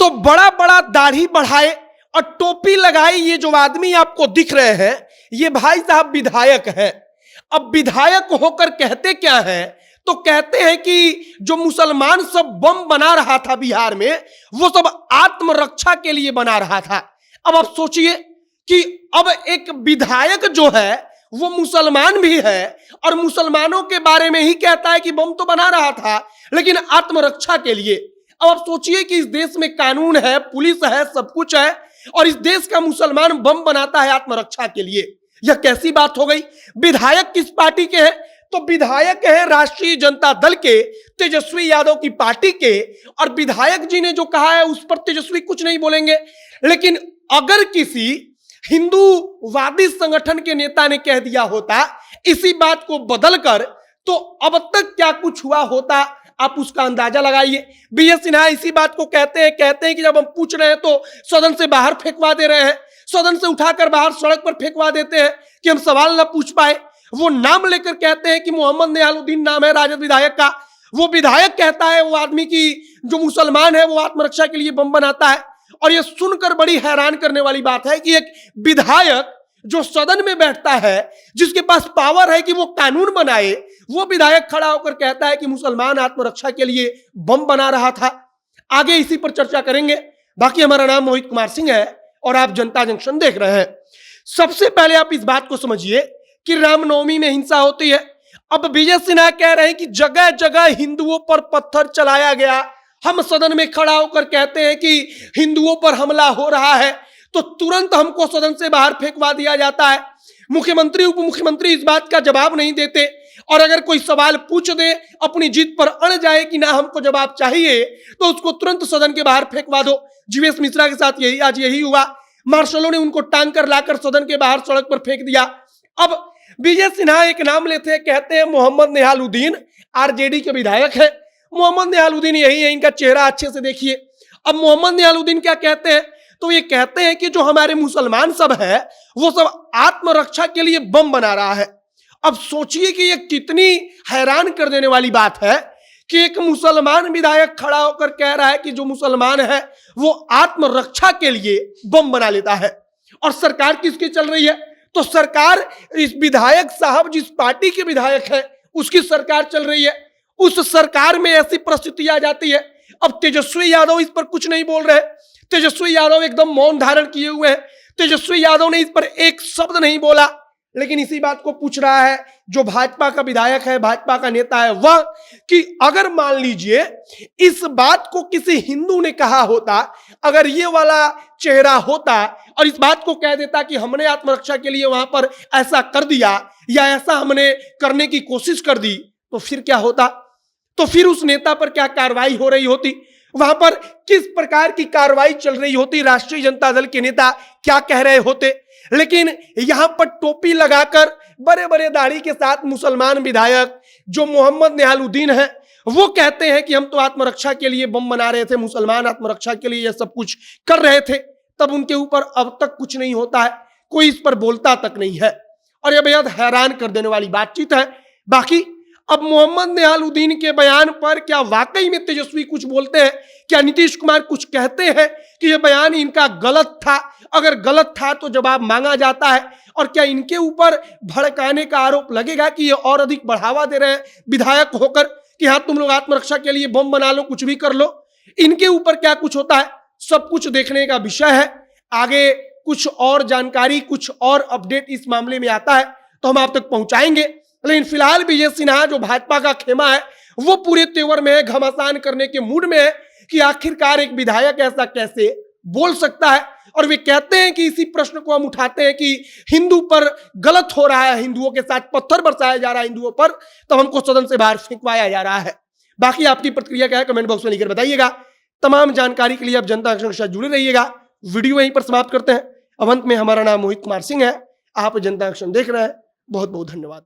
तो बड़ा बड़ा दाढ़ी बढ़ाए और टोपी लगाई ये जो आदमी आपको दिख रहे हैं, ये भाई साहब विधायक है। अब विधायक होकर कहते क्या है, तो कहते हैं कि जो मुसलमान सब बम बना रहा था बिहार में, वो सब आत्मरक्षा के लिए बना रहा था। अब आप सोचिए कि अब एक विधायक जो है वो मुसलमान भी है और मुसलमानों के बारे में ही कहता है कि बम तो बना रहा था लेकिन आत्मरक्षा के लिए। अब आप सोचिए कि इस देश में कानून है, पुलिस है, सब कुछ है, और इस देश का मुसलमान बम बनाता है आत्मरक्षा के लिए। यह कैसी बात हो गई? विधायक किस पार्टी के हैं? तो विधायक है राष्ट्रीय जनता दल के, तेजस्वी यादव की पार्टी के। और विधायक जी ने जो कहा है उस पर तेजस्वी कुछ नहीं बोलेंगे, लेकिन अगर किसी हिंदूवादी संगठन के नेता ने कह दिया होता इसी बात को बदलकर, तो अब तक क्या कुछ हुआ होता आप उसका अंदाजा लगाइए। बीएस सिन्हा इसी बात को कहते हैं कि जब हम पूछ रहे हैं तो सदन से बाहर फेंकवा दे रहे हैं, सदन से उठाकर बाहर सड़क पर फेंकवा देते हैं कि हम सवाल ना पूछ पाए। वो नाम लेकर कहते हैं कि मोहम्मद नेहालुद्दीन नाम है राजद विधायक का। वो विधायक कहता है वो आदमी की जो मुसलमान है वो आत्मरक्षा के लिए बम बनाता है। और ये सुनकर बड़ी हैरान करने वाली बात है कि एक विधायक जो सदन में बैठता है, जिसके पास पावर है कि वो कानून बनाए, वो विधायक खड़ा होकर कहता है कि मुसलमान आत्मरक्षा के लिए बम बना रहा था। आगे इसी पर चर्चा करेंगे। बाकी हमारा नाम मोहित कुमार सिंह है और आप जनता जंक्शन देख रहे हैं। सबसे पहले आप इस बात को समझिए कि रामनवमी में हिंसा होती है। अब विजय सिन्हा कह रहे हैं कि जगह जगह हिंदुओं पर पत्थर चलाया गया। हम सदन में खड़ा होकर कहते हैं कि हिंदुओं पर हमला हो रहा है तो तुरंत हमको सदन से बाहर फेंकवा दिया जाता है। मुख्यमंत्री उप मुख्यमंत्री इस बात का जवाब नहीं देते, और अगर कोई सवाल पूछ दे, अपनी जिद पर अड़ जाए कि ना हमको जवाब चाहिए, तो उसको तुरंत सदन के बाहर फेंकवा दो। जीवेश मिश्रा के साथ आज यही हुआ। मार्शलों ने उनको टांग कर लाकर सदन के बाहर सड़क पर फेंक दिया। अब विजय सिन्हा एक नाम लेते हैं, कहते हैं मोहम्मद नेहालुद्दीन, आरजेडी के विधायक है। मोहम्मद नेहालुद्दीन यही है, इनका चेहरा अच्छे से देखिए। अब मोहम्मद नेहालुद्दीन क्या कहते हैं, तो ये कहते हैं कि जो हमारे मुसलमान सब है वो सब आत्मरक्षा के लिए बम बना रहा है। अब सोचिए कि ये कितनी हैरान कर देने वाली बात है कि एक मुसलमान विधायक खड़ा होकर कह रहा है कि जो मुसलमान है वो आत्मरक्षा के लिए बम बना लेता है। और सरकार किसकी चल रही है? तो सरकार इस विधायक साहब जिस पार्टी के विधायक है उसकी सरकार चल रही है। उस सरकार में ऐसी परिस्थिति आ जाती है। अब तेजस्वी यादव इस पर कुछ नहीं बोल रहे। तेजस्वी यादव एकदम मौन धारण किए हुए हैं। तेजस्वी यादव ने इस पर एक शब्द नहीं बोला, लेकिन इसी बात को पूछ रहा है जो भाजपा का विधायक है, भाजपा का नेता है, वह कि अगर मान लीजिए इस बात को किसी हिंदू ने कहा होता, अगर ये वाला चेहरा होता और इस बात को कह देता कि हमने आत्मरक्षा के लिए वहां पर ऐसा कर दिया या ऐसा हमने करने की कोशिश कर दी, तो फिर क्या होता? तो फिर उस नेता पर क्या कार्रवाई हो रही होती? वहां पर किस प्रकार की कार्रवाई चल रही होती? राष्ट्रीय जनता दल के नेता क्या कह रहे होते? लेकिन यहां पर टोपी लगाकर बड़े बड़े दाढ़ी के साथ मुसलमान विधायक जो मोहम्मद नेहालुद्दीन है वो कहते हैं कि हम तो आत्मरक्षा के लिए बम बना रहे थे, मुसलमान आत्मरक्षा के लिए यह सब कुछ कर रहे थे। तब उनके ऊपर अब तक कुछ नहीं होता है, कोई इस पर बोलता तक नहीं है। और यह बेहद हैरान कर देने वाली बातचीत है। बाकी अब मोहम्मद नेहालुद्दीन के बयान पर क्या वाकई में तेजस्वी कुछ बोलते हैं? क्या नीतीश कुमार कुछ कहते हैं कि यह बयान इनका गलत था? अगर गलत था तो जवाब मांगा जाता है। और क्या इनके ऊपर भड़काने का आरोप लगेगा कि ये और अधिक बढ़ावा दे रहे हैं विधायक होकर कि हाँ तुम लोग आत्मरक्षा के लिए बम बना लो, कुछ भी कर लो? इनके ऊपर क्या कुछ होता है, सब कुछ देखने का विषय है। आगे कुछ और जानकारी, कुछ और अपडेट इस मामले में आता है तो हम आप तक पहुंचाएंगे। लेकिन फिलहाल विजय सिन्हा जो भाजपा का खेमा है वो पूरे तेवर में है, घमासान करने के मूड में है कि आखिरकार एक विधायक ऐसा कैसे बोल सकता है। और वे कहते हैं कि इसी प्रश्न को हम उठाते हैं कि हिंदू पर गलत हो रहा है, हिंदुओं के साथ पत्थर बरसाया जा रहा है हिंदुओं पर, तो हमको सदन से बाहर फेंकवाया जा रहा है। बाकी आपकी प्रतिक्रिया क्या है कमेंट बॉक्स में लिखकर बताइएगा। तमाम जानकारी के लिए आप जनता जंक्शन के साथ जुड़े रहिएगा। वीडियो यहीं पर समाप्त करते हैं। अब अंत में हमारा नाम मोहित कुमार सिंह है, आप जनता जंक्शन देख रहे हैं। बहुत बहुत धन्यवाद।